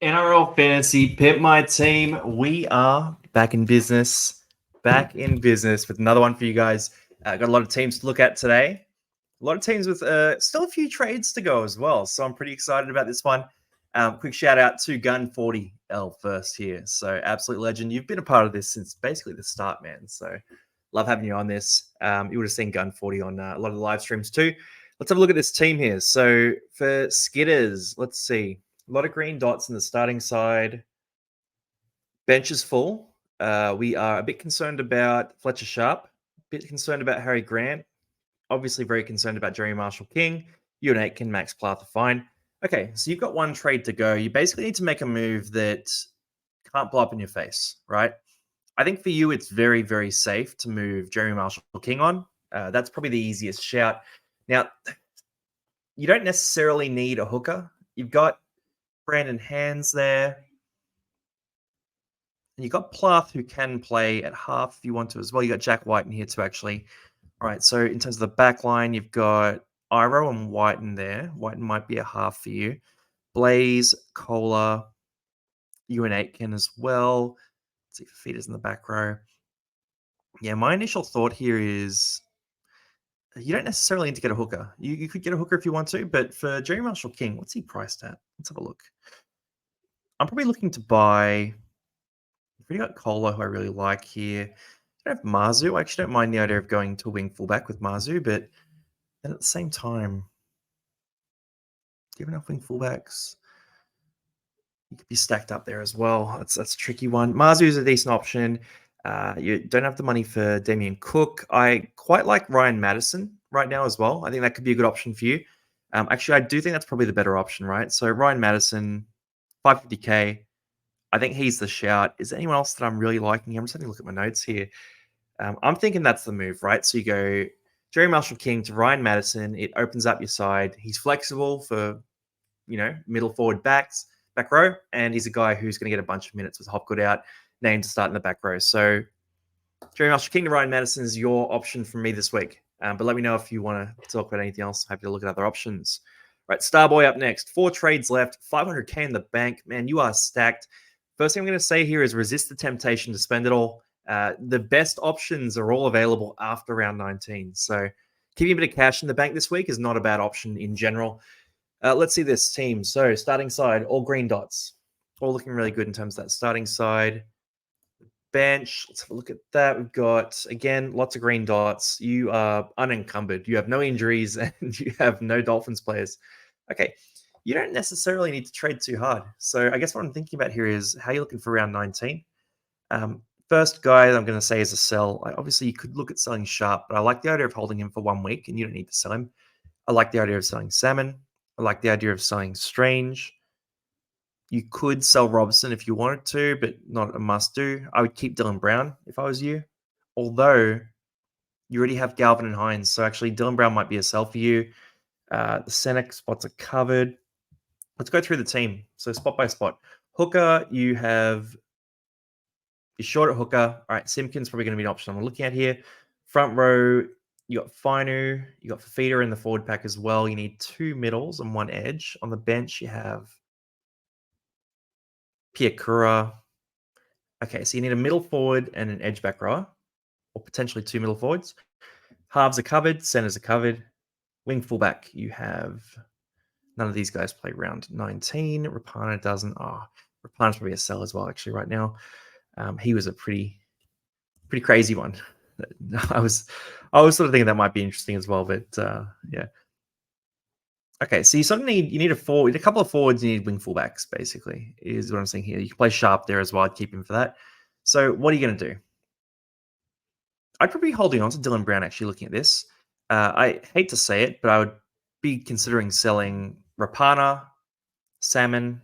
NRL Fantasy Pimp My Team. We are back in business. With another one for you guys. Got a lot of teams to look at today. A lot of teams with still a few trades to go as well. So I'm pretty excited about this one. Quick shout out to Gun40L first here. So absolute legend. You've been a part of this since basically the start, man. So love having you on this. You would have seen Gun40 on a lot of the live streams too. Let's have a look at this team here. So for Skitters, let's see. A lot of green dots in the starting side. Bench is full. We are a bit concerned about Fletcher Sharp, a bit concerned about Harry Grant, obviously very concerned about Jerry Marshall King. You and Aitken, Max Plath are fine. Okay, so you've got one trade to go. You basically need to make a move that can't blow up in your face, right? I think for you, it's very, very safe to move Jerry Marshall King on. That's probably the easiest shout. Now, you don't necessarily need a hooker. You've got Brandon Hands there. And you've got Plath, who can play at half if you want to as well. You got Jack White in here too, actually. All right, so in terms of the back line, you've got Iro and Whiten there. Whiten might be a half for you. Blaze, Kohler, you and Aitken as well. Let's see if Feeder's in the back row. Yeah, my initial thought here is you don't necessarily need to get a hooker. You could get a hooker if you want to, but for Jerry Marshall King, what's he priced at? Let's have a look. I'm probably looking to buy. We got Kohler, who I really like here. I don't have Marzu. I actually don't mind the idea of going to a wing fullback with Marzu, but then at the same time, do you have enough wing fullbacks? You could be stacked up there as well. That's a tricky one. Marzu is a decent option. You don't have the money for Damien Cook. I quite like Ryan Madison right now as well. I think that could be a good option for you. Actually, I do think that's probably the better option, right? So Ryan Madison, 550K. I think he's the shout. Is there anyone else that I'm really liking? I'm just having a look at my notes here. I'm thinking that's the move, right? So you go Jerry Marshall King to Ryan Madison. It opens up your side. He's flexible for, middle forward back row, and he's a guy who's going to get a bunch of minutes with Hopgood out, named to start in the back row. So Jerry Marshall King to Ryan Madison is your option from me this week. But let me know if you want to talk about anything else. Happy to look at other options. Right, Starboy up next. 4 trades left, 500K in the bank. Man, you are stacked. First thing I'm going to say here is resist the temptation to spend it all. The best options are all available after round 19. So keeping a bit of cash in the bank this week is not a bad option in general. Let's see this team. So starting side, all green dots. All looking really good in terms of that starting side. Bench, let's have a look at that. We've got, again, lots of green dots. You are unencumbered. You have no injuries and you have no Dolphins players. Okay, you don't necessarily need to trade too hard. So I guess what I'm thinking about here is how you're looking for round 19. First guy that I'm going to say is a sell. Obviously, you could look at selling Sharp, but I like the idea of holding him for 1 week, and you don't need to sell him. I like the idea of selling Salmon. I like the idea of selling Strange. You could sell Robson if you wanted to, but not a must-do. I would keep Dylan Brown if I was you, although you already have Galvin and Hines, so actually Dylan Brown might be a sell for you. The Senec spots are covered. Let's go through the team. So spot by spot. Hooker, you're short at hooker. All right, Simpkins probably going to be an option I'm looking at here. Front row, you got Finu, you got Fafita in the forward pack as well. You need 2 middles and 1 edge. On the bench, you have Piakura. Okay, so you need a middle forward and an edge back rower, or potentially 2 middle forwards. Halves are covered, centers are covered. Wing fullback, you have none of these guys play round 19. Rapana doesn't. Rapana's probably a sell as well, actually, right now. He was a pretty crazy one. I was sort of thinking that might be interesting as well, but yeah. Okay, so you sort of need a forward, a couple of forwards. You need wing fullbacks, basically, is what I'm saying here. You can play Sharp there as well. I'd keep him for that. So what are you going to do? I'd probably be holding on to Dylan Brown. Actually, looking at this, I hate to say it, but I would be considering selling Rapana, Salmon.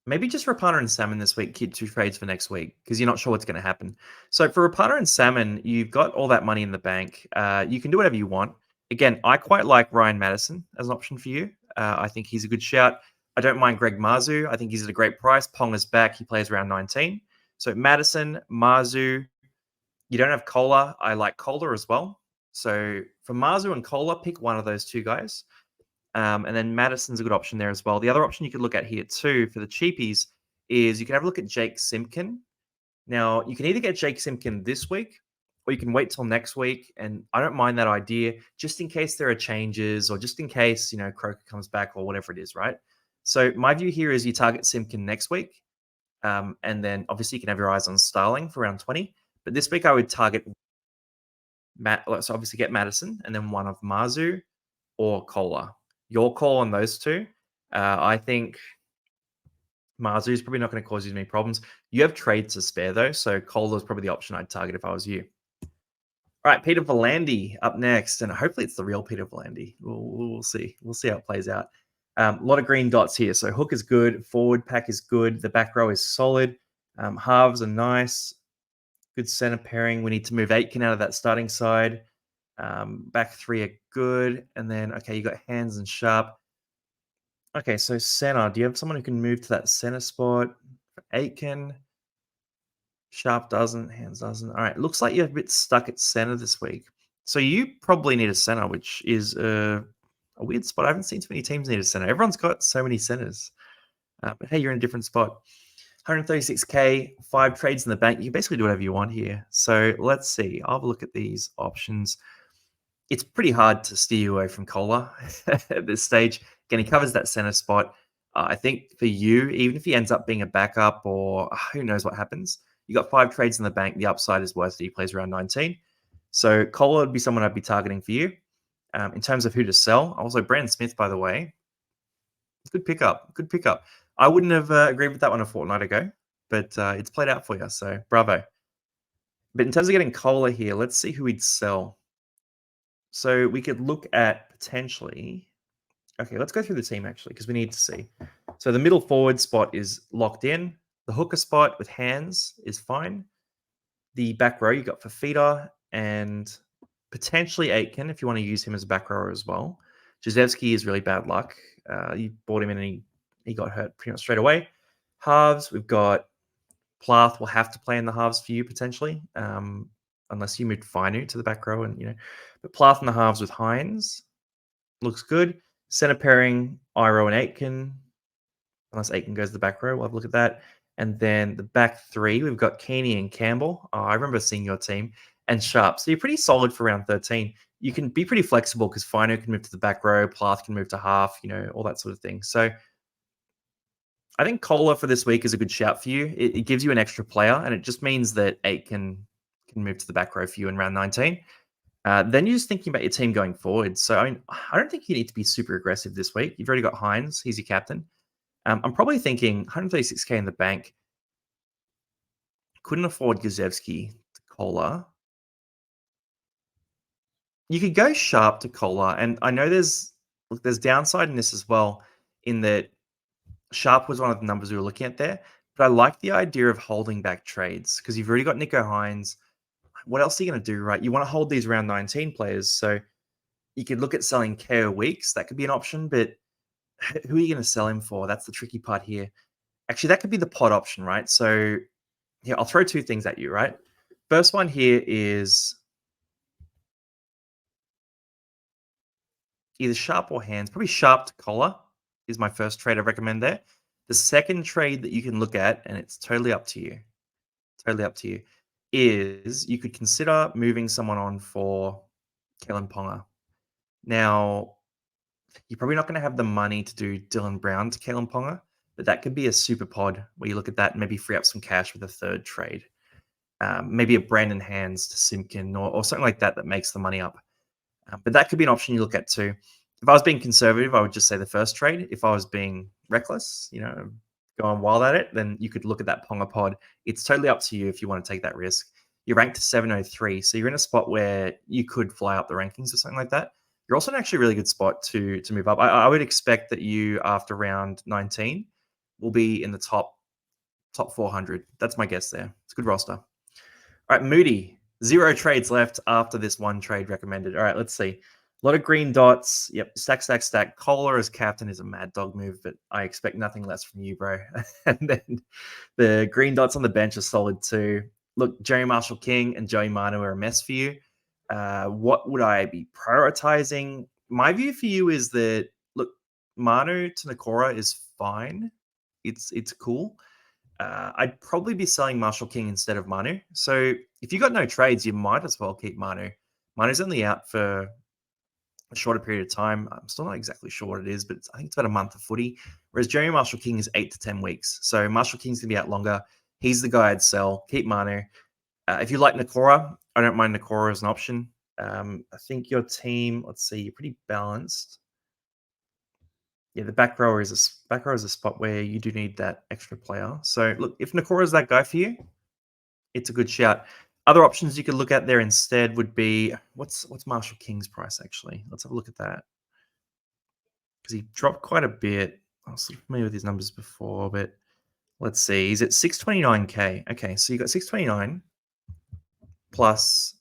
Maybe just Rapana and Salmon this week, keep 2 trades for next week, because you're not sure what's going to happen. So for Rapana and Salmon, you've got all that money in the bank. You can do whatever you want. Again, I quite like Ryan Madison as an option for you. I think he's a good shout. I don't mind Greg Marzu. I think he's at a great price. Pong is back. He plays around 19. So Madison, Marzu. You don't have Kohler. I like Kohler as well. So for Marzu and Kohler, pick one of those 2 guys. And then Madison's a good option there as well. The other option you could look at here too for the cheapies is you can have a look at Jake Simpkin. Now, you can either get Jake Simpkin this week or you can wait till next week. And I don't mind that idea just in case there are changes or just in case, Croker comes back or whatever it is, right? So my view here is you target Simpkin next week. And then obviously you can have your eyes on Starling for round 20. But this week I would target let's obviously get Madison and then one of Marzu or Kohler. Your call on those two. I think Marzu is probably not going to cause you many problems. You have trades to spare though, so Kohler is probably the option I'd target if I was you. All right, Peter Volandi up next, and hopefully it's the real Peter Volandi. We'll see. We'll see how it plays out. A lot of green dots here. So hook is good, forward pack is good, the back row is solid, halves are nice, good center pairing. We need to move Aitken out of that starting side. Back three are good, and then okay, you got hands and sharp. Okay, so center. Do you have someone who can move to that center spot? Aitken. Sharp doesn't, hands doesn't. All right, looks like you're a bit stuck at center this week. So you probably need a center, which is a weird spot. I haven't seen too many teams need a center. Everyone's got so many centers. But hey, you're in a different spot. 136K, 5 trades in the bank. You can basically do whatever you want here. So let's see. I'll have a look at these options. It's pretty hard to steer you away from Kohler at this stage. Again, he covers that center spot. I think for you, even if he ends up being a backup or who knows what happens, you got 5 trades in the bank. The upside is worth it. He plays around 19. So Kohler would be someone I'd be targeting for you. In terms of who to sell, also Brandon Smith, by the way, good pickup. Good pickup. I wouldn't have agreed with that one a fortnight ago, but it's played out for you. So bravo. But in terms of getting Kohler here, let's see who we'd sell. So we could look at potentially. Okay, let's go through the team actually because we need to see. So the middle forward spot is locked in. The hooker spot with hands is fine. The back row, you got Fafita and potentially Aitken if you want to use him as a back rower as well. Jezewski is really bad luck. You bought him in and he got hurt pretty much straight away. Halves, we've got Plath will have to play in the halves for you potentially, unless you moved Finu to the back row. But Plath in the halves with Hines looks good. Center pairing, Iro and Aitken. Unless Aitken goes to the back row, we'll have a look at that. And then the back three, we've got Keeney and Campbell. I remember seeing your team. And Sharp. So you're pretty solid for round 13. You can be pretty flexible because Fino can move to the back row, Plath can move to half, all that sort of thing. So I think Kohler for this week is a good shout for you. It gives you an extra player, and it just means that 8 can move to the back row for you in round 19. Then you're just thinking about your team going forward. So, I don't think you need to be super aggressive this week. You've already got Hines. He's your captain. I'm probably thinking 136K in the bank. Couldn't afford Gazevsky to Kohler. You could go Sharp to Kohler. And I know there's downside in this as well, in that Sharp was one of the numbers we were looking at there. But I like the idea of holding back trades because you've already got Nico Hines. What else are you going to do, right? You want to hold these round 19 players. So you could look at selling KO Weeks. That could be an option, but who are you going to sell him for? That's the tricky part here. Actually, that could be the pod option, right? So yeah, I'll throw two things at you, right? First one here is either Sharp or Hands. Probably Sharp to Collar is my first trade I recommend there. The second trade that you can look at, and it's totally up to you, is you could consider moving someone on for Kellen Ponga. Now, you're probably not going to have the money to do Dylan Brown to Kalen Ponga, but that could be a super pod where you look at that and maybe free up some cash with a third trade. Maybe a Brandon Hands to Simpkin or something like that makes the money up. But that could be an option you look at too. If I was being conservative, I would just say the first trade. If I was being reckless, going wild at it, then you could look at that Ponga pod. It's totally up to you if you want to take that risk. You're ranked to 703, so you're in a spot where you could fly up the rankings or something like that. You're also in actually a really good spot to move up. I would expect that you, after round 19, will be in the top 400. That's my guess there. It's a good roster. All right, Moody. 0 trades left after this one trade recommended. All right, let's see. A lot of green dots. Yep, stack. Kohler as captain is a mad dog move, but I expect nothing less from you, bro. And then the green dots on the bench are solid too. Look, Jerry Marshall King and Joey Manu are a mess for you. What would I be prioritizing? My view for you is that, look, Manu to Nakora is fine. It's cool. I'd probably be selling Marshall King instead of Manu. So if you got no trades, you might as well keep Manu. Manu's only out for a shorter period of time. I'm still not exactly sure what it is, but I think it's about a month of footy. Whereas Jeremy Marshall King is 8 to 10 weeks. So Marshall King's going to be out longer. He's the guy I'd sell. Keep Manu. If you like Nakora, I don't mind Nakora as an option. I think your team, let's see, you're pretty balanced. Yeah, the back row is a spot where you do need that extra player. So look, if Nakora is that guy for you, it's a good shout. Other options you could look at there instead would be what's Marshall King's price actually? Let's have a look at that because he dropped quite a bit. I was sort of familiar with his numbers before, but let's see. He's at 629k. Okay, so you got 629 plus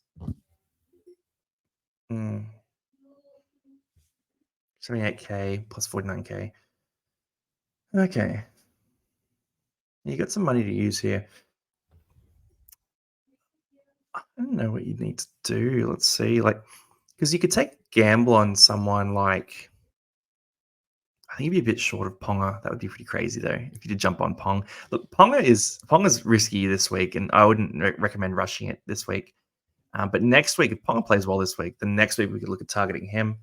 78k plus 49k. Okay, you got some money to use here. I don't know what you need to do. Let's see, because you could take a gamble on someone like. I think you'd be a bit short of Ponga. That would be pretty crazy though if you did jump on Pong. Look, Ponga's risky this week, and I wouldn't recommend rushing it this week. But next week, if Ponga plays well this week, then next week we could look at targeting him.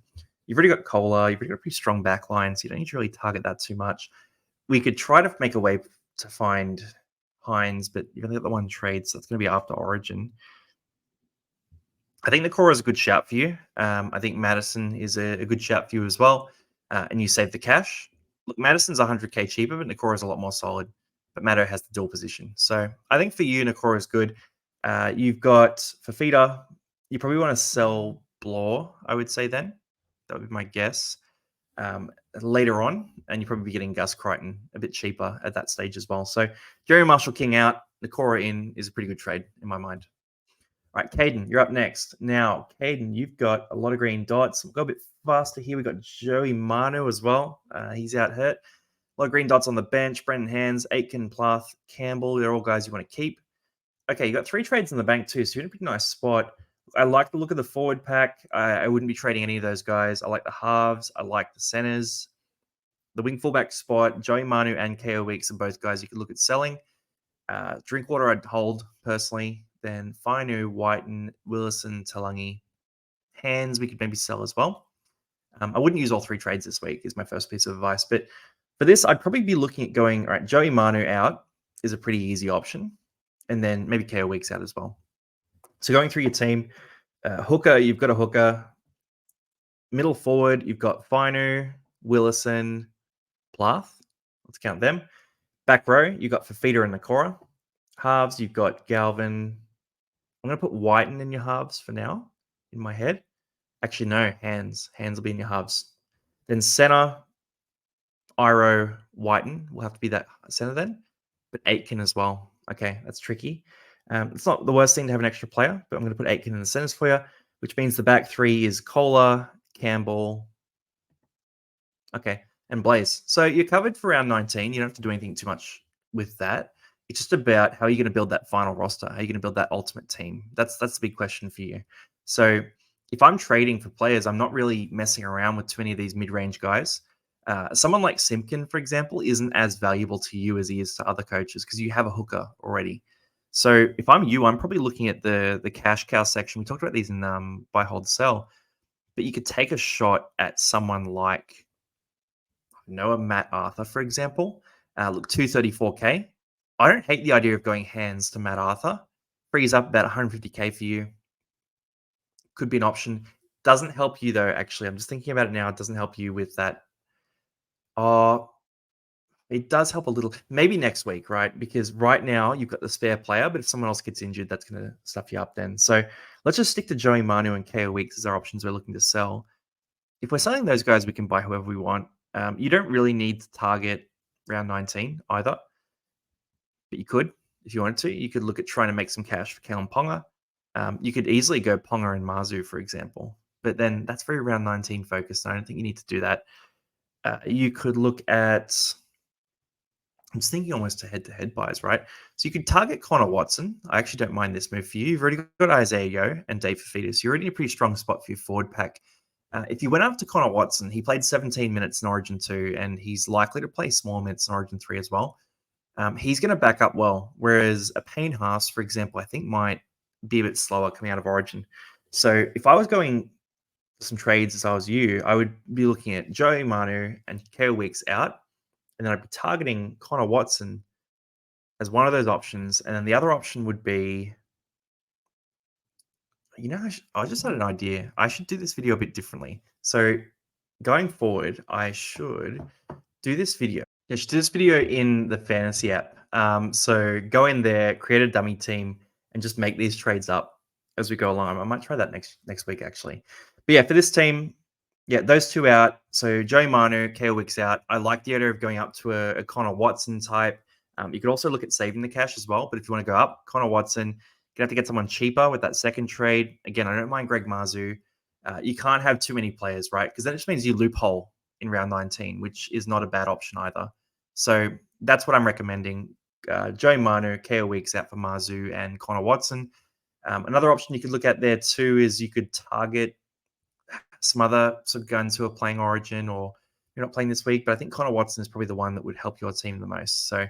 You've already got Cola. You've already got a pretty strong back line, so you don't need to really target that too much. We could try to make a way to find Hines, but you've only got the one trade, so it's going to be after Origin. I think Nakora is a good shout for you. I think Madison is a good shout for you as well. And you save the cash. Look, Madison's 100k cheaper, but Nakora is a lot more solid. But Maddo has the dual position. So I think for you, Nakora is good. You've got Fafita. You probably want to sell Blore, I would say then. That would be my guess. Later on, and you'll probably be getting Gus Crichton a bit cheaper at that stage as well. So Jerry Marshall King out, Nakora in is a pretty good trade in my mind. All right, Kaden, you're up next. Now, Kaden, you've got a lot of green dots. We'll go a bit faster here. We've got Joey Manu as well. He's out hurt. A lot of green dots on the bench. Brendan Hands, Aitken, Plath, Campbell. They're all guys you want to keep. Okay, you got 3 trades in the bank too, so you're in a pretty nice spot. I like the look of the forward pack. I wouldn't be trading any of those guys. I like the halves. I like the centers. The wing fullback spot, Joey Manu and KO Weeks are both guys you could look at selling. Drinkwater I'd hold personally. Then Fainu, Whiten, Willison, Talangi. Hands we could maybe sell as well. I wouldn't use all 3 trades this week is my first piece of advice. But for this, I'd probably be looking at going, all right, Joey Manu out is a pretty easy option. And then maybe KO Weeks out as well. So going through your team, hooker, you've got a hooker. Middle forward, you've got Fainu, Willison, Plath. Let's count them. Back row, you've got Fafita and Nakora. Halves, you've got Galvin. I'm going to put Whiten in your halves for now, in my head. Actually, no, Hands. Hands will be in your halves. Then center, Iro, Whiten will have to be that center then. But Aitken as well. Okay, that's tricky. It's not the worst thing to have an extra player, but I'm going to put Aitken in the centers for you, which means the back 3 is Cola, Campbell, and Blaze. So you're covered for round 19. You don't have to do anything too much with that. It's just about how you're going to build that final roster, how you're going to build that ultimate team. That's the big question for you. So if I'm trading for players, I'm not really messing around with too many of these mid-range guys. Someone like Simpkin, for example, isn't as valuable to you as he is to other coaches because you have a hooker already. So if I'm you, I'm probably looking at the cash cow section. We talked about these in buy, hold, sell. But you could take a shot at someone like Matt Arthur, for example. Look, 234k. I don't hate the idea of going Hands to Matt Arthur. Frees up about 150k for you. Could be an option. Doesn't help you, though, actually. I'm just thinking about it now. It doesn't help you with that. It does help a little. Maybe next week, right? Because right now you've got the spare player, but if someone else gets injured, that's going to stuff you up then. So let's just stick to Joey Manu and KO Weeks as our options we're looking to sell. If we're selling those guys, we can buy whoever we want. You don't really need to target round 19 either, but you could if you wanted to. You could look at trying to make some cash for Kalen Ponga. You could easily go Ponga and Mazu, for example, but then that's very round 19 focused. And I don't think you need to do that. You could look at, I'm just thinking almost to head-to-head buys, right? So you could target Connor Watson. I actually don't mind this move for you. You've already got Isaiah Yo and Dave Fafita. So you're already in a pretty strong spot for your forward pack. If you went up to Connor Watson, he played 17 minutes in Origin 2, and he's likely to play small minutes in Origin 3 as well. He's going to back up well, whereas a Payne Haas, for example, I think might be a bit slower coming out of Origin. So if I was going some trades as I was you, I would be looking at Joey Manu and Kale Weeks out, and then I'd be targeting Connor Watson as one of those options. And then the other option would be, I just had an idea. I should do this video a bit differently. So going forward, I should do this video. I should do this video in the fantasy app. So go in there, create a dummy team, and just make these trades up as we go along. I might try that next week actually. But yeah, for this team, yeah, those two out. So Joey Manu, Kale Wicks out. I like the idea of going up to a Connor Watson type. You could also look at saving the cash as well. But if you want to go up, Connor Watson, you're gonna have to get someone cheaper with that second trade. Again, I don't mind Greg Marzhew. You can't have too many players, right? Because that just means you loophole in round 19, which is not a bad option either. So that's what I'm recommending. Joey Manu, KO Weeks out for Marzu and Connor Watson. Another option you could look at there too is you could target some other sort of guns who are playing Origin or you're not playing this week, but I think Connor Watson is probably the one that would help your team the most. So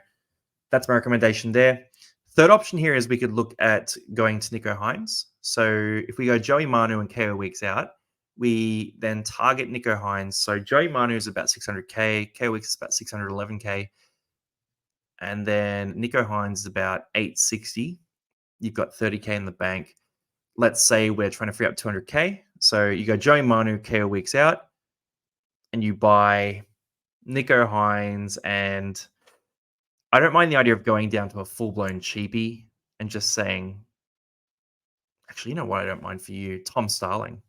that's my recommendation there. Third option here is we could look at going to Nico Hines. So if we go Joey Manu and KO Weeks out, we then target Nico Hines. So Joey Manu is about 600K, KO Weeks is about 611K, and then Nico Hines is about 860. You've got 30K in the bank. Let's say we're trying to free up 200K. So you go Joey Manu, KO Weeks out, and you buy Nico Hines, and I don't mind the idea of going down to a full-blown cheapie and just saying, actually, you know what I don't mind for you? Tom Starling.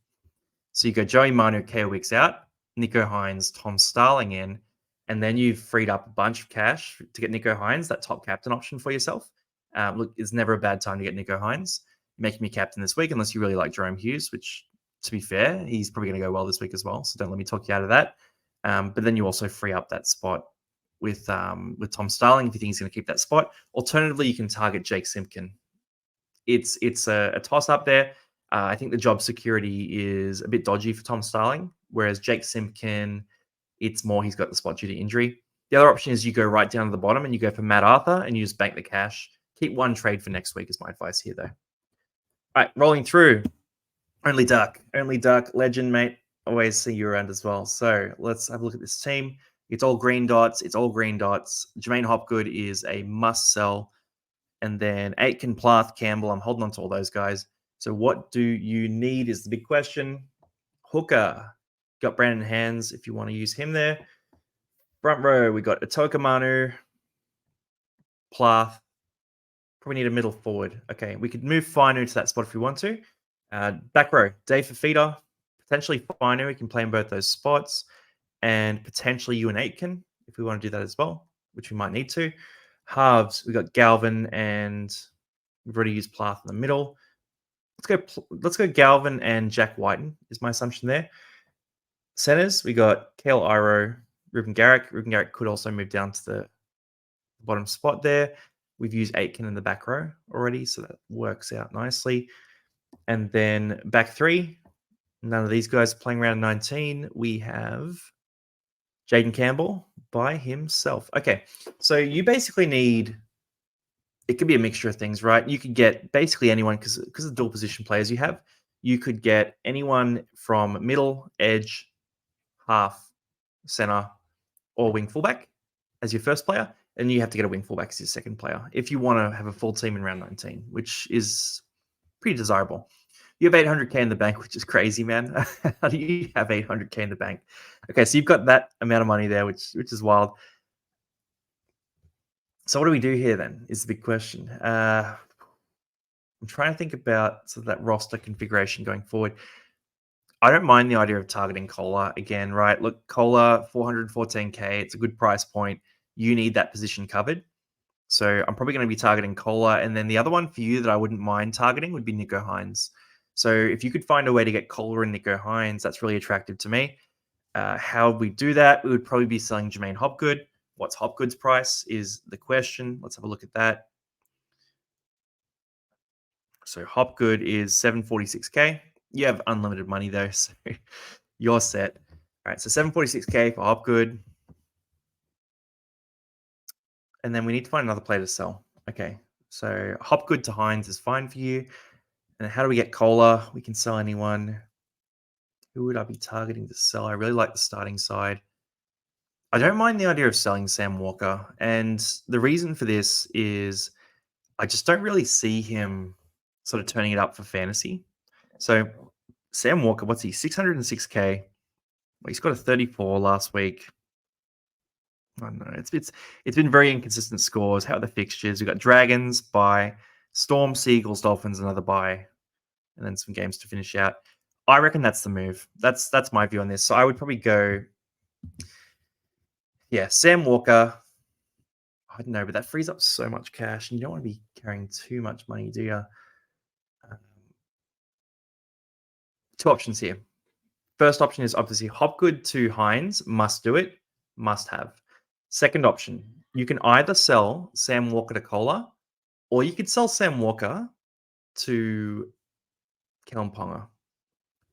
So you go Joey Manu, KO Weeks out, Nico Hines, Tom Starling in, and then you've freed up a bunch of cash to get Nico Hines, that top captain option for yourself. Look, it's never a bad time to get Nico Hines. Making me captain this week, unless you really like Jerome Hughes, which, to be fair, he's probably going to go well this week as well. So don't let me talk you out of that. But then you also free up that spot with Tom Starling if you think he's going to keep that spot. Alternatively, you can target Jake Simpkin. It's a toss up there. I think the job security is a bit dodgy for Tom Starling, whereas Jake Simpkin, it's more he's got the spot due to injury. The other option is you go right down to the bottom and you go for Matt Arthur and you just bank the cash. Keep one trade for next week is my advice here, though. All right, rolling through. Only Duck, legend, mate. Always see you around as well. So let's have a look at this team. It's all green dots. Jermaine Hopgood is a must sell. And then Aitken, Plath, Campbell. I'm holding on to all those guys. So what do you need is the big question. Hooker. Got Brandon Hands if you want to use him there. Front row, we got Atoka Manu, Plath. Probably need a middle forward. Okay, we could move Finu to that spot if we want to. Back row, Dave Fafita. Potentially Finu. We can play in both those spots. And potentially you and Aitken if we want to do that as well, which we might need to. Halves, we got Galvin and we've already used Plath in the middle. Let's go Galvin and Jack Whiten is my assumption there. Centers, we got Kale Iro, Ruben Garrick. Ruben Garrick could also move down to the bottom spot there. We've used Aitken in the back row already, so that works out nicely. And then back three, none of these guys playing around 19. We have Jaden Campbell by himself. Okay, so you basically need, it could be a mixture of things, right? You could get basically anyone, because of the dual position players you have, you could get anyone from middle, edge, half, center, or wing fullback as your first player, and you have to get a wing fullback as your second player if you want to have a full team in round 19, which is pretty desirable. You have 800K in the bank, which is crazy, man. How do you have 800K in the bank? Okay, so you've got that amount of money there, which is wild. So what do we do here then is the big question. I'm trying to think about sort of that roster configuration going forward. I don't mind the idea of targeting Kohler again, right? Look, Kohler, 414K. It's a good price point. You need that position covered. So I'm probably going to be targeting Kohler. And then the other one for you that I wouldn't mind targeting would be Nico Hines. So if you could find a way to get Kohler and Nico Hines, that's really attractive to me. How would we do that? We would probably be selling Jermaine Hopgood. What's Hopgood's price is the question. Let's have a look at that. So Hopgood is 746K. You have unlimited money though, so You're set. All right, so 746K for Hopgood. And then we need to find another player to sell. Okay, so Hopgood to Hines is fine for you. And how do we get Kohler? We can sell anyone. Who would I be targeting to sell? I really like the starting side. I don't mind the idea of selling Sam Walker. And the reason for this is I just don't really see him sort of turning it up for fantasy. So Sam Walker, what's he? 606K. Well, he's got a 34 last week. I don't know. It's been very inconsistent scores. How are the fixtures? We've got Dragons, bye, Storm, Seagulls, Dolphins, another bye, and then some games to finish out. I reckon that's the move. That's my view on this. So I would probably go, yeah, Sam Walker. I don't know, but that frees up so much cash, and you don't want to be carrying too much money, do you? Um, Two options here. First option is obviously Hopgood to Hines, must do it, must have. Second option, you can either sell Sam Walker to Kohler, or you could sell Sam Walker to Kellen Ponga.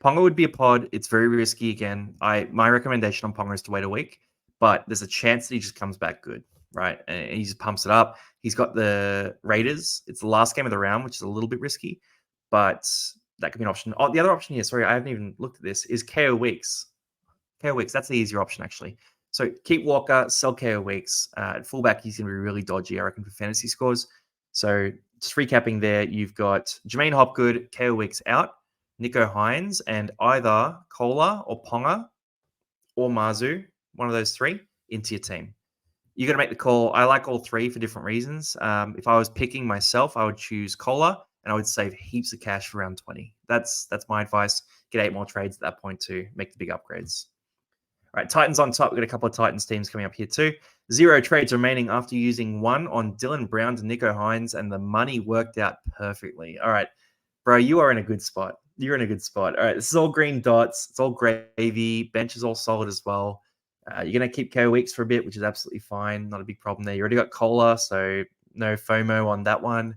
Ponga would be a pod. It's very risky again. My recommendation on Ponga is to wait a week, but there's a chance that he just comes back good, right? And he just pumps it up. He's got the Raiders. It's the last game of the round, which is a little bit risky, but that could be an option. Oh, the other option here, sorry, I haven't even looked at this, is KO Weeks. KO Weeks, that's the easier option, actually. So keep Walker, sell KO Weeks. At fullback, he's going to be really dodgy, I reckon, for fantasy scores. So just recapping there, you've got Jermaine Hopgood, KO Weeks out, Nico Hines, and either Kohler or Ponga or Mazu, one of those three, into your team. You got to make the call. I like all three for different reasons. If I was picking myself, I would choose Kohler, and I would save heaps of cash for round 20. That's my advice. Get 8 more trades at that point to make the big upgrades. All right, Titans on top. We've got a couple of Titans teams coming up here too. 0 trades remaining after using 1 on Dylan Brown to Nico Hines, and the money worked out perfectly. All right, bro, you are in a good spot. You're in a good spot. All right, this is all green dots. It's all gravy. Bench is all solid as well. You're going to keep KO Weeks for a bit, which is absolutely fine. Not a big problem there. You already got Kohler, so no FOMO on that one.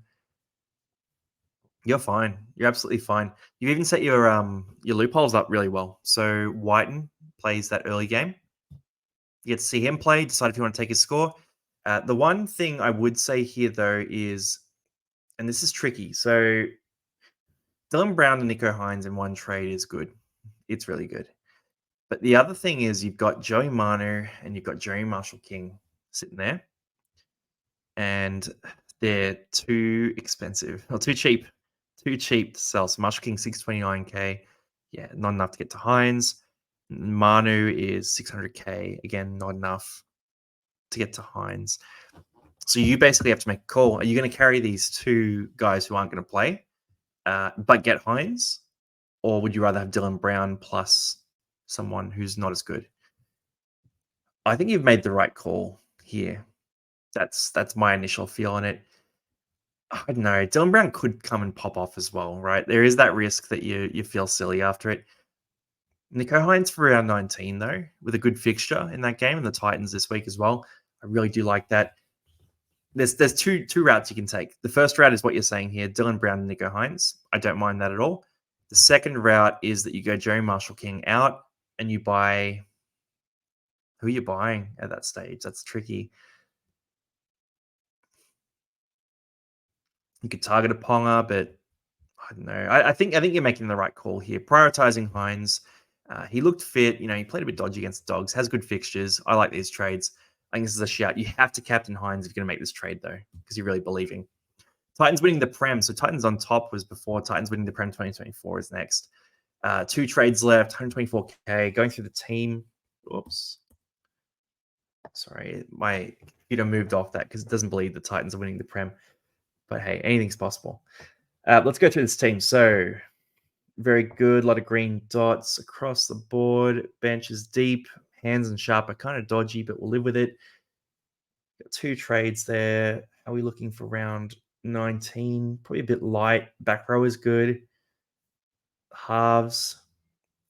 You're fine. You're absolutely fine. You've even set your loopholes up really well. So Whiten plays that early game. You get to see him play, decide if you want to take his score. The one thing I would say here, though, is, and this is tricky. So Dylan Brown and Nico Hines in one trade is good. It's really good. But the other thing is you've got Joey Manu and you've got Jerry Marshall King sitting there. And they're too expensive or too cheap. Too cheap to sell. So Marshall King, 629K. Yeah, not enough to get to Hines. Manu is 600K. Again, not enough to get to Hines. So you basically have to make a call. Are you going to carry these two guys who aren't going to play, but get Hines? Or would you rather have Dylan Brown plus someone who's not as good? I think you've made the right call here. That's my initial feel on it. I don't know. Dylan Brown could come and pop off as well, right? There is that risk that you feel silly after it. Nico Hines for round 19, though, with a good fixture in that game, and the Titans this week as well. I really do like that. There's two routes you can take. The first route is what you're saying here, Dylan Brown and Nico Hines. I don't mind that at all. The second route is that you go Jerry Marshall King out and you buy. Who are you buying at that stage? That's tricky. You could target a Ponga, but I don't know. I think you're making the right call here. Prioritizing Hines. He looked fit. He played a bit dodgy against the Dogs. Has good fixtures. I like these trades. I think this is a shout. You have to captain Hines if you're going to make this trade, though, because you're really believing. Titans winning the Prem. So Titans on top was before. Titans winning the Prem 2024 is next. 2 trades left, 124K. Going through the team. Oops. Sorry, my computer moved off that because it doesn't believe the Titans are winning the Prem. But hey, anything's possible. Let's go through this team. So very good. A lot of green dots across the board. Bench is deep. Hands and sharp are kind of dodgy, but we'll live with it. Got 2 trades there. How are we looking for round 19? Probably a bit light. Back row is good. Halves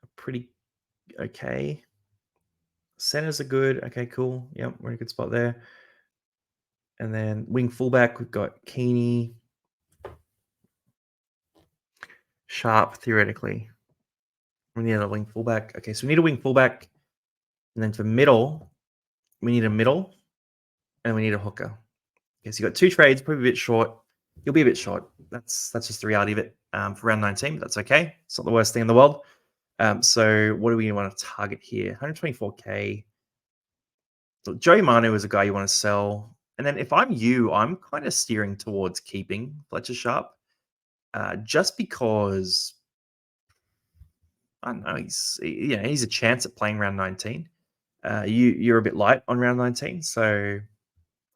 are pretty okay. Centers are good. Okay, cool. Yep, we're in a good spot there. And then wing fullback, we've got Keeney. Sharp, theoretically. We need a wing fullback. Okay, so we need a wing fullback. And then for middle, we need a middle. And we need a hooker. Okay, so you got 2 trades, probably a bit short. You'll be a bit short. That's just the reality of it for round 19, but that's okay. It's not the worst thing in the world. So what do we want to target here? 124K. So Joey Manu is a guy you want to sell. And then if I'm you, I'm kind of steering towards keeping Fletcher Sharp. Just because I don't know, he's a chance at playing round 19. You're a bit light on round 19, so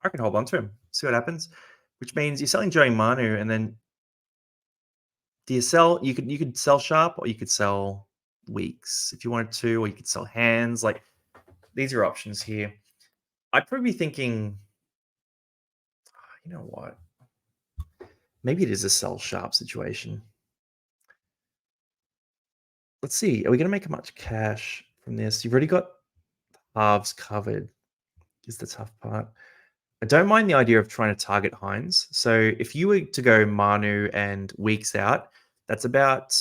I can hold on to him, see what happens. Which means you're selling Joey Manu, and then do you sell? You could sell Sharp, or you could sell Weeks if you wanted to, or you could sell Hands. Like these are options here. I'd probably be thinking, you know what? Maybe it is a sell Sharp situation. Let's see. Are we going to make much cash from this? You've already got halves covered. Is the tough part. I don't mind the idea of trying to target Hines. So if you were to go Manu and Weeks out, that's about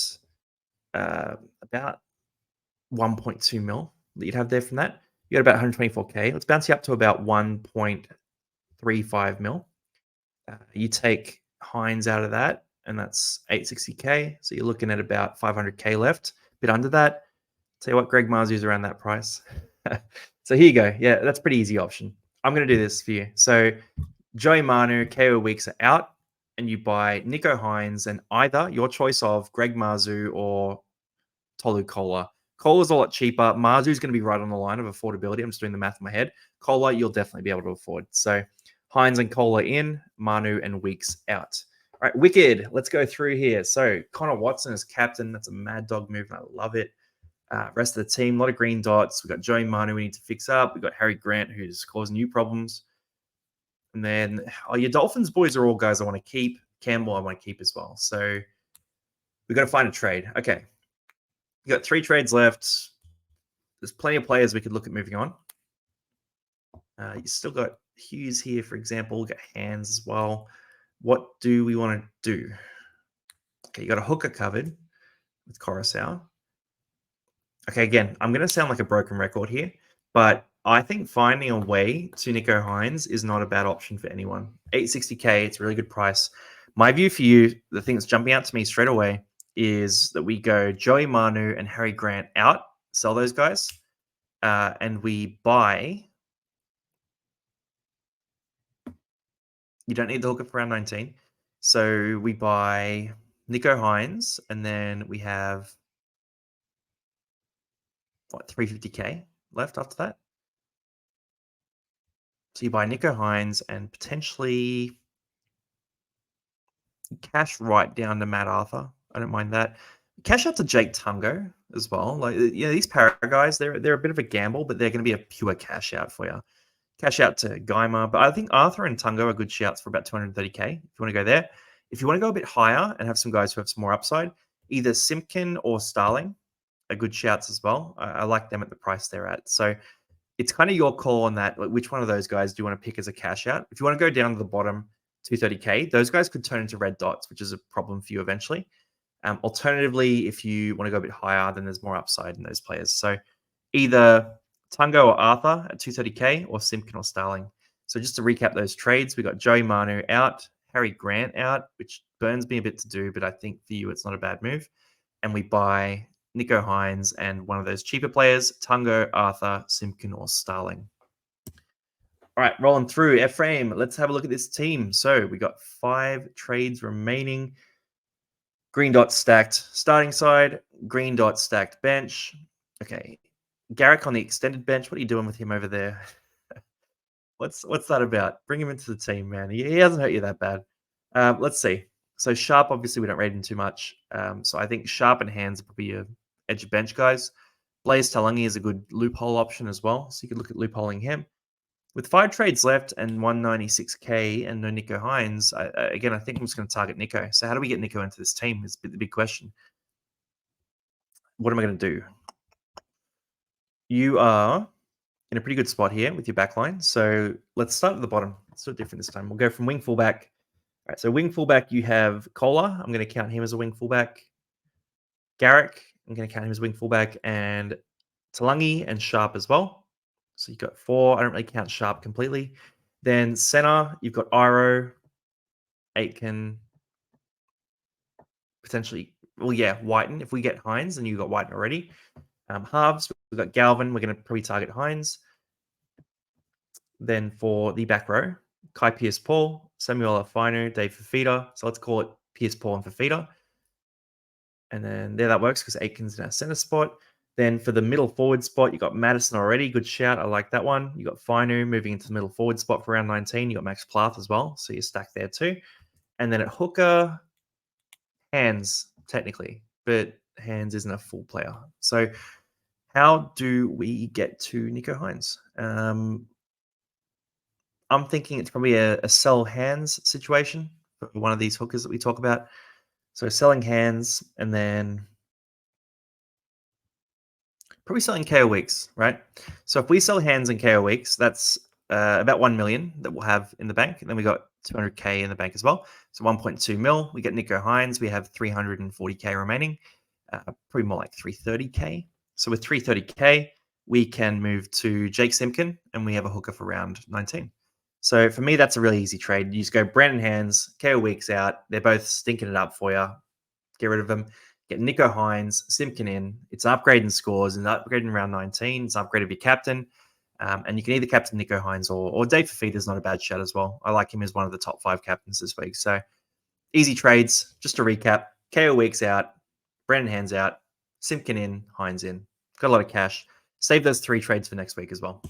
1.2 mil that you'd have there from that. You got about 124K. Let's bounce you up to about 1.35 mil. You take Hines out of that, and that's 860K. So you're looking at about 500K left. A bit under that. Tell you what, Greg Marzu's around that price. So here you go. Yeah, that's a pretty easy option. I'm going to do this for you. So Joey Manu, KO Weeks are out, and you buy Nico Hines and either your choice of Greg Marzu or Tolu Kola. Kola's a lot cheaper. Marzu's going to be right on the line of affordability. I'm just doing the math in my head. Kola, you'll definitely be able to afford. So Hines and Kola in, Manu and Weeks out. All right, Wicked. Let's go through here. So Connor Watson is captain. That's a mad dog move, and I love it. Rest of the team, a lot of green dots. We've got Joey Manu we need to fix up. We've got Harry Grant, who's causing you problems. And then your Dolphins boys are all guys I want to keep. Campbell I want to keep as well. So we've got to find a trade. Okay. You got 3 trades left. There's plenty of players we could look at moving on. You still got Hughes here, for example. We've got Hands as well. What do we want to do? Okay, you got a hooker covered with Coruscant. Okay, again, I'm going to sound like a broken record here, but I think finding a way to Nico Hines is not a bad option for anyone. 860K, it's a really good price. My view for you, the thing that's jumping out to me straight away, is that we go Joey Manu and Harry Grant out, sell those guys, and we buy. You don't need the hooker for round 19. So we buy Nico Hines, and then we have, 350K left after that? So you buy Nico Hines and potentially cash right down to Matt Arthur. I don't mind that. Cash out to Jake Tungo as well. Like, these para guys, they're a bit of a gamble, but they're going to be a pure cash out for you. Cash out to Geimer, but I think Arthur and Tungo are good shouts for about 230K if you want to go there. If you want to go a bit higher and have some guys who have some more upside, either Simpkin or Starling are good shouts as well. I like them at the price they're at. So it's kind of your call on that. Like, which one of those guys do you want to pick as a cash out? If you want to go down to the bottom, 230K, those guys could turn into red dots, which is a problem for you eventually. Alternatively, if you want to go a bit higher, then there's more upside in those players. So either Tungo or Arthur at 230K or Simpkin or Starling. So just to recap those trades, we got Joey Manu out, Harry Grant out, which burns me a bit to do, but I think for you it's not a bad move. And we buy Nico Hines and one of those cheaper players, Tungo, Arthur, Simpkin or Starling. All right, rolling through FFrame. Let's have a look at this team. So we got 5 trades remaining. Green dot stacked starting side, green dot stacked bench. Okay. Garrick on the extended bench. What are you doing with him over there? What's that about? Bring him into the team, man. He hasn't hurt you that bad. Let's see. So Sharp, obviously, we don't rate him too much. So I think Sharp and Hands are probably your edge of bench guys. Blaze Talangi is a good loophole option as well. So you could look at loopholing him. With 5 trades left and 196K and no Nico Hines, again, I think I'm just going to target Nico. So how do we get Nico into this team is the big question. What am I going to do? You are in a pretty good spot here with your backline. So let's start at the bottom. Let's do it different this time. We'll go from wing fullback. All right, so wing fullback, you have Kola. I'm going to count him as a wing fullback. Garrick I'm going to count him as wing fullback, and Talangi and Sharp as well. So you've got 4. I don't really count Sharp completely. Then center, you've got Iro, Aitken, potentially, well, yeah, Whiten. If we get Hines, then you've got Whiten already. Halves, we've got Galvin. We're going to probably target Hines. Then for the back row, Kai Pierce Paul, Samuel Afino, Dave Fafita. So let's call it Pierce Paul and Fafita. And then there that works because Aitken's in our center spot. Then for the middle forward spot, you got Madison already. Good shout. I like that one. You got Finu moving into the middle forward spot for round 19. You got Max Plath as well. So you're stacked there too. And then at hooker, Hands, technically. But Hands isn't a full player. So how do we get to Nico Hines? I'm thinking it's probably a sell Hands situation for one of these hookers that we talk about. So selling Hands and then probably selling KO weeks, right? So if we sell Hands and KO weeks, that's about 1 million that we'll have in the bank. And then we got 200K in the bank as well. So 1.2 mil. We get Nico Hines. We have 340K remaining. Probably more like 330K. So with 330K, we can move to Jake Simpkin and we have a hooker for round 19. So for me, that's a really easy trade. You just go Brandon Hands, KO weeks out. They're both stinking it up for you. Get rid of them. Get Nico Hines, Simpkin in. It's an upgrade in scores, and upgrade in round 19. It's an upgrade of your captain. And you can either captain Nico Hines or Dave Fafita is not a bad shot as well. I like him as one of the top 5 captains this week. So easy trades. Just to recap, KO weeks out, Brandon Hands out, Simpkin in, Hines in. Got a lot of cash. Save those 3 trades for next week as well.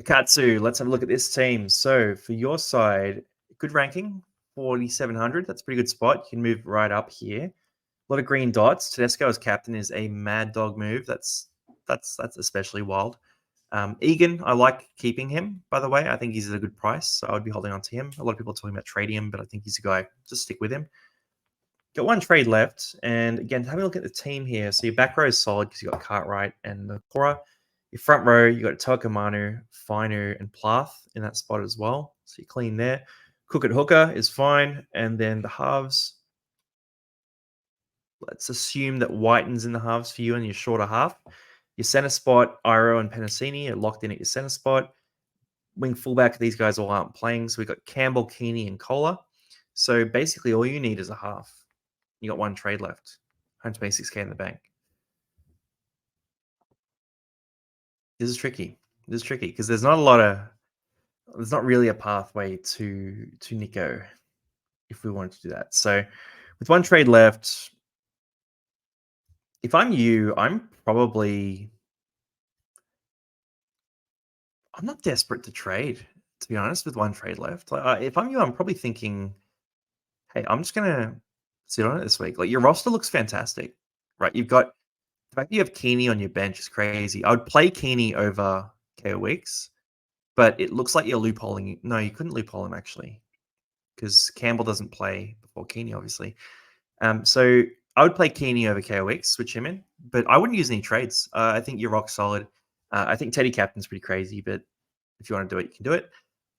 Akatsu, let's have a look at this team. So for your side, good ranking, 4,700. That's a pretty good spot. You can move right up here. A lot of green dots. Tedesco as captain is a mad dog move. That's especially wild. Egan, I like keeping him, by the way. I think he's at a good price, so I would be holding on to him. A lot of people are talking about trading him, but I think he's a guy. Just stick with him. Got 1 trade left, and again, having a look at the team here. So your back row is solid because you got Cartwright and Nakora. Your front row, you got Tokamanu, Finu, and Plath in that spot as well. So you're clean there. Cook at hooker is fine, and then the halves. Let's assume that Whiten's in the halves for you and your shorter half. Your center spot, Iro and Penasini are locked in at your center spot. Wing fullback, these guys all aren't playing. So we got Campbell, Keeney, and Kohler. So basically all you need is a half. You got 1 trade left. 126K in the bank. This is tricky. Because there's not really a pathway to Nico if we wanted to do that. So with 1 trade left, if I'm you, I'm not desperate to trade, to be honest, with 1 trade left. Like, if I'm you, I'm probably thinking, hey, I'm just gonna sit on it this week. Like, your roster looks fantastic, right? You've got the fact that you have Keeney on your bench is crazy. I would play Keeney over KO Weeks, but it looks like you're loopholing. No, you couldn't loophole him actually, because Campbell doesn't play before Keeney, obviously. So I would play Keeney over KOX, switch him in, but I wouldn't use any trades. I think you're rock solid. I think Teddy Captain's pretty crazy, but if you want to do it, you can do it.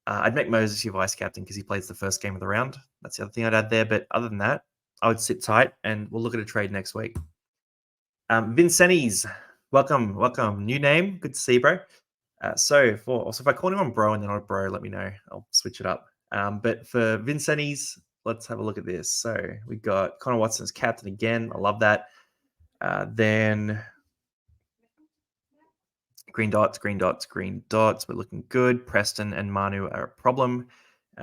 I'd make Moses your vice captain because he plays the first game of the round. That's the other thing I'd add there. But other than that, I would sit tight and we'll look at a trade next week. Vincennes, welcome. New name. Good to see you, bro. So if I call him on bro and then not bro, let me know. I'll switch it up. But for Vincennes, let's have a look at this. So we got Connor Watson as captain again. I love that. Then green dots. We're looking good. Preston and Manu are a problem.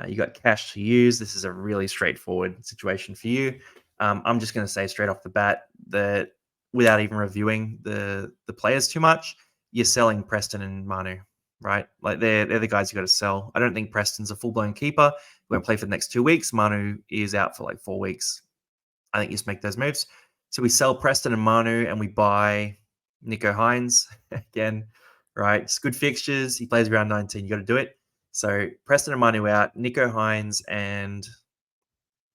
You got cash to use. This is a really straightforward situation for you. I'm just going to say straight off the bat that without even reviewing the players too much, you're selling Preston and Manu, right? Like they're the guys you got to sell. I don't think Preston's a full-blown keeper. He won't play for the next 2 weeks. Manu is out for like 4 weeks. I think you just make those moves. So we sell Preston and Manu and we buy Nico Hines again, right? It's good fixtures. He plays around 19. You got to do it. So Preston and Manu out, Nico Hines, and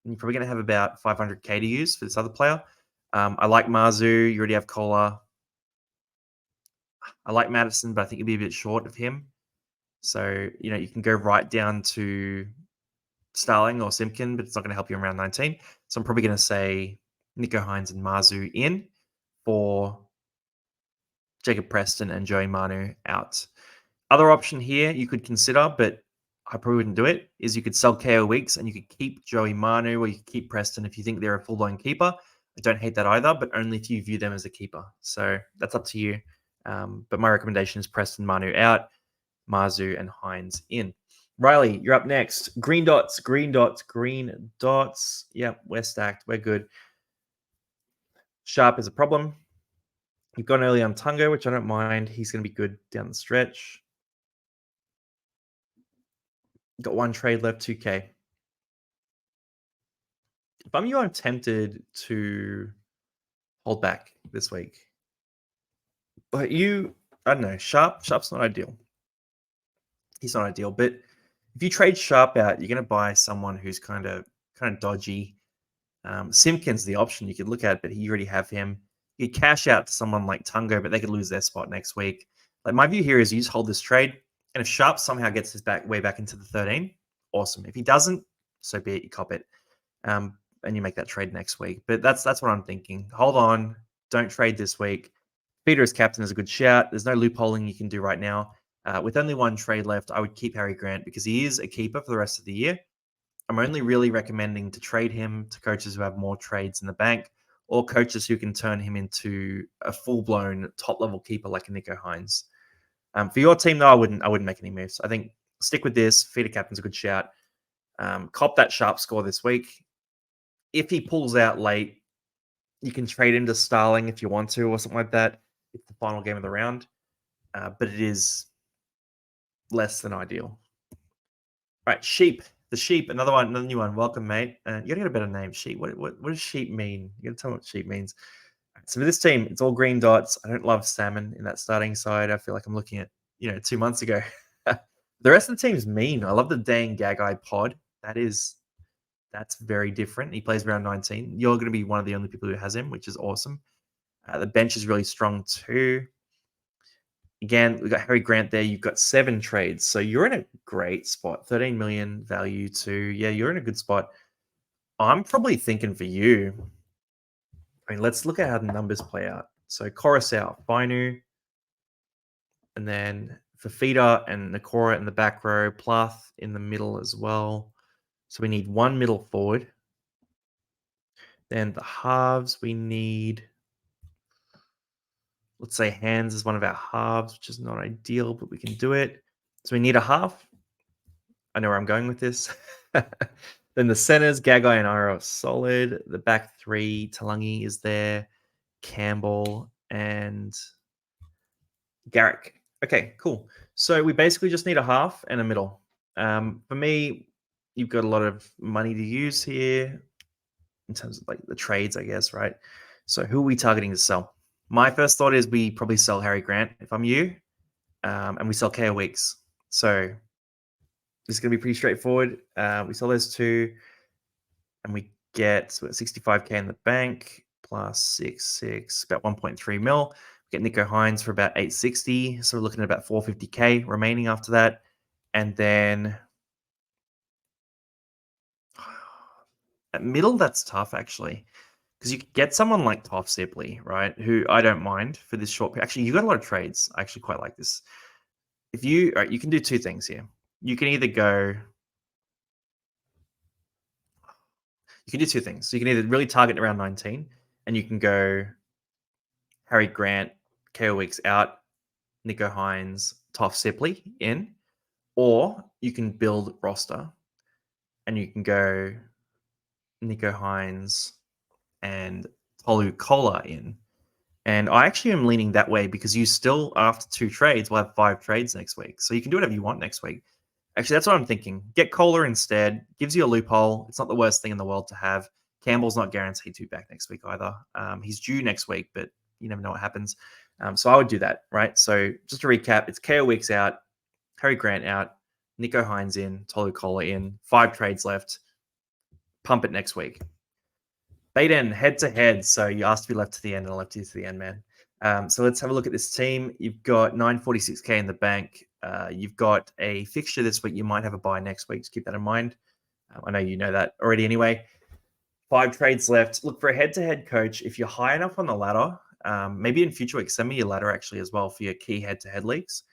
you're probably going to have about 500K to use for this other player. I like Marzu. You already have Kohler. I like Madison, but I think you'll be a bit short of him. So, you can go right down to Starling or Simpkin, but it's not going to help you in round 19. So I'm probably going to say Nico Hines and Marzu in for Jacob Preston and Joey Manu out. Other option here you could consider, but I probably wouldn't do it, is you could sell KO Weeks and you could keep Joey Manu or you could keep Preston if you think they're a full-blown keeper. I don't hate that either, but only if you view them as a keeper. So that's up to you. But my recommendation is Preston, Manu out, Marzu and Hines in. Riley, you're up next. Green dots, green dots, green dots. Yep, we're stacked. We're good. Sharp is a problem. You've gone early on Tungo, which I don't mind. He's going to be good down the stretch. Got one trade left, 2K. If I'm you, I'm tempted to hold back this week. But I don't know, Sharp's not ideal. He's not ideal. But if you trade Sharp out, you're going to buy someone who's kind of dodgy. Simpkin's the option you could look at, but you already have him. You cash out to someone like Tungo, but they could lose their spot next week. Like my view here is you just hold this trade, and if Sharp somehow gets his way back into the 13, awesome. If he doesn't, so be it. You cop it, and you make that trade next week. But that's what I'm thinking. Hold on, don't trade this week. Peter as captain is a good shout. There's no loopholing you can do right now. With only one trade left, I would keep Harry Grant because he is a keeper for the rest of the year. I'm only really recommending to trade him to coaches who have more trades in the bank or coaches who can turn him into a full-blown top-level keeper like a Nico Hines. For your team, though, I wouldn't make any moves. I think stick with this. Feeder captain's a good shout. Cop that Sharp score this week. If he pulls out late, you can trade him to Starling if you want to or something like that. It's the final game of the round. But it is less than ideal. All right, Sheep. The Sheep, another new one. Welcome, mate. You gotta get a better name, Sheep. What does Sheep mean? You gotta tell me what Sheep means. So for this team, it's all green dots. I don't love Salmon in that starting side. I feel like I'm looking at 2 months ago. The rest of the team's mean. I love the dang Gagai pod. That's very different. He plays around 19. You're going to be one of the only people who has him, which is awesome. The bench is really strong too. Again, we've got Harry Grant there. You've got 7 trades. So you're in a great spot. 13 million value too. Yeah, you're in a good spot. I'm probably thinking for you. I mean, let's look at how the numbers play out. So Coruscant, Bainu, and then Fafita and Nakora in the back row, Plath in the middle as well. So we need one middle forward. Then the halves, we need, let's say Hands is one of our halves, which is not ideal, but we can do it. So we need a half. I know where I'm going with this. Then the centers, Gagai and Ira are solid. The back 3, Talangi is there, Campbell and Garrick. Okay, cool. So we basically just need a half and a middle. For me, you've got a lot of money to use here in terms of like the trades, I guess, right? So who are we targeting to sell? My first thought is we probably sell Harry Grant if I'm you, and we sell KO Weeks. So this is going to be pretty straightforward. We sell those 2, and we get 65K in the bank plus 6, about 1.3 mil. We get Nico Hines for about 860. So we're looking at about 450K remaining after that. And then at middle, that's tough actually. Because you could get someone like Toff Sipley, right? Who I don't mind for this short period. Actually, you got a lot of trades. I actually quite like this. You can do 2 things here. You can either go. You can do 2 things. So you can either really target around 19, and you can go Harry Grant, KO Weeks out, Nico Hines, Toff Sipley in, or you can build roster, and you can go Nico Hines and Tolu Kola in. And I actually am leaning that way because you still, after 2 trades, will have 5 trades next week. So you can do whatever you want next week. Actually, that's what I'm thinking. Get Kohler instead. Gives you a loophole. It's not the worst thing in the world to have. Campbell's not guaranteed to be back next week either. He's due next week, but you never know what happens. So I would do that, right? So just to recap, it's KO Weeks out, Harry Grant out, Nico Hines in, Tolu Kohler in, 5 trades left. Pump it next week. Kaden, head-to-head. So you asked to be left to the end, and I left you to the end, man. So let's have a look at this team. You've got 946K in the bank. You've got a fixture this week. You might have a buy next week. Just keep that in mind. I know you know that already anyway. 5 trades left. Look, for a head-to-head coach, if you're high enough on the ladder, Maybe in future weeks, send me your ladder actually as well for your key head-to-head leagues.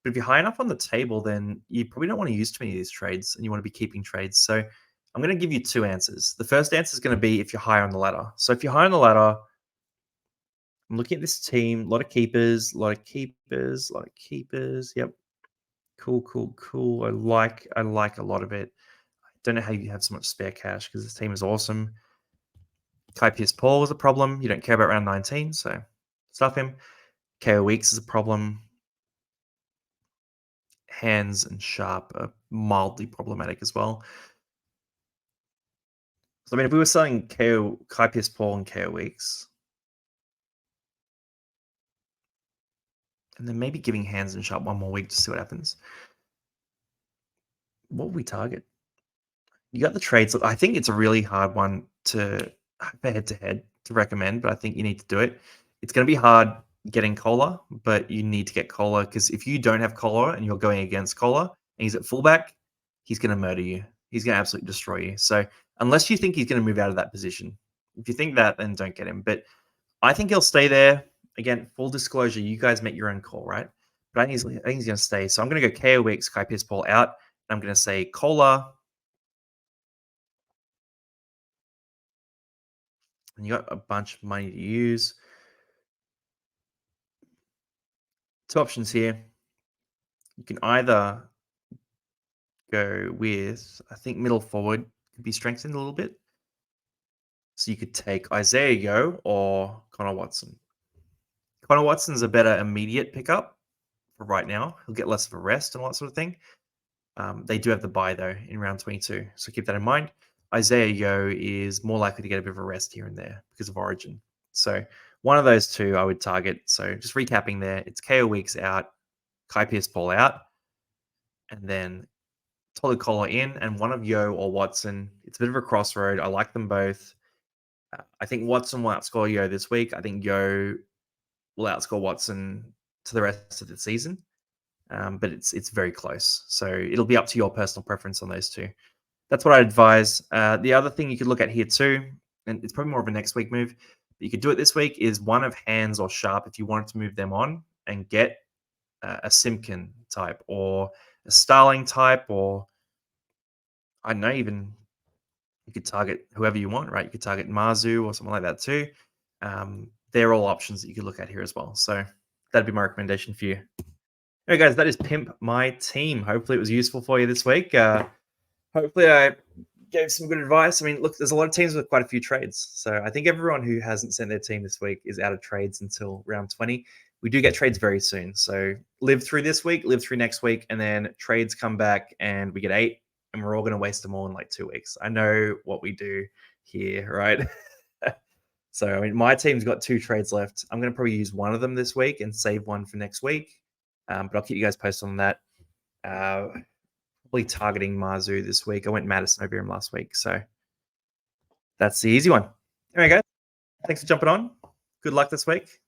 But if you're high enough on the table, then you probably don't want to use too many of these trades, and you want to be keeping trades. So I'm going to give you two answers. The first answer is going to be if you're high on the ladder. So if you're high on the ladder, I'm looking at this team, a lot of keepers, a lot of keepers, a lot of keepers. Yep. Cool, cool, cool. I like a lot of it. I don't know how you have so much spare cash because this team is awesome. Kai Pierce Paul is a problem. You don't care about round 19, so stuff him. KO Weeks is a problem. Hands and Sharp are mildly problematic as well. So, I mean, if we were selling Kai Pierce Paul and KO Weeks, and then maybe giving Hands and Sharp one more week to see what happens. What would we target? You got the trades. Look, I think it's a really hard one to head to head to recommend, but I think you need to do it. It's going to be hard getting Kohler, but you need to get Kohler because if you don't have Kohler and you're going against Kohler and he's at fullback, he's going to murder you. He's going to absolutely destroy you. So unless you think he's going to move out of that position, if you think that, then don't get him. But I think he'll stay there. Again, full disclosure, you guys make your own call, right? But I think he's going to stay. So I'm going to go KO Weeks, Kai Pierce Paul out. And I'm going to say Kohler. And you got a bunch of money to use. Two options here. You can either go with, I think middle forward could be strengthened a little bit. So you could take Isaiah Yo or Connor Watson. Connor Watson's a better immediate pickup for right now. He'll get less of a rest and all that sort of thing. They do have the bye, though, in round 22. So keep that in mind. Isaiah Yo is more likely to get a bit of a rest here and there because of Origin. So one of those two I would target. So just recapping there, it's KO Weeks out, Kai Pierce Paul out, and then Tolu Kola in, and one of Yo or Watson. It's a bit of a crossroad. I like them both. I think Watson will outscore Yo this week. I think Yo will outscore Watson to the rest of the season. But it's very close. So it'll be up to your personal preference on those two. That's what I'd advise. The other thing you could look at here too, and it's probably more of a next week move, but you could do it this week, is one of Hands or Sharp if you wanted to move them on and get a Simkin type or a Starling type, or I don't know, even you could target whoever you want, right? You could target Marzu or something like that too. They're all options that you could look at here as well. So that'd be my recommendation for you. All right, guys, that is Pimp My Team. Hopefully it was useful for you this week. Hopefully I gave some good advice. I mean, look, there's a lot of teams with quite a few trades. So I think everyone who hasn't sent their team this week is out of trades until round 20. We do get trades very soon. So live through this week, live through next week, and then trades come back and we get 8, and we're all going to waste them all in like 2 weeks. I know what we do here, right? So, I mean, my team's got 2 trades left. I'm going to probably use one of them this week and save one for next week. But I'll keep you guys posted on that. Probably targeting Marzu this week. I went Madison over him last week. So that's the easy one. All right, guys. Thanks for jumping on. Good luck this week.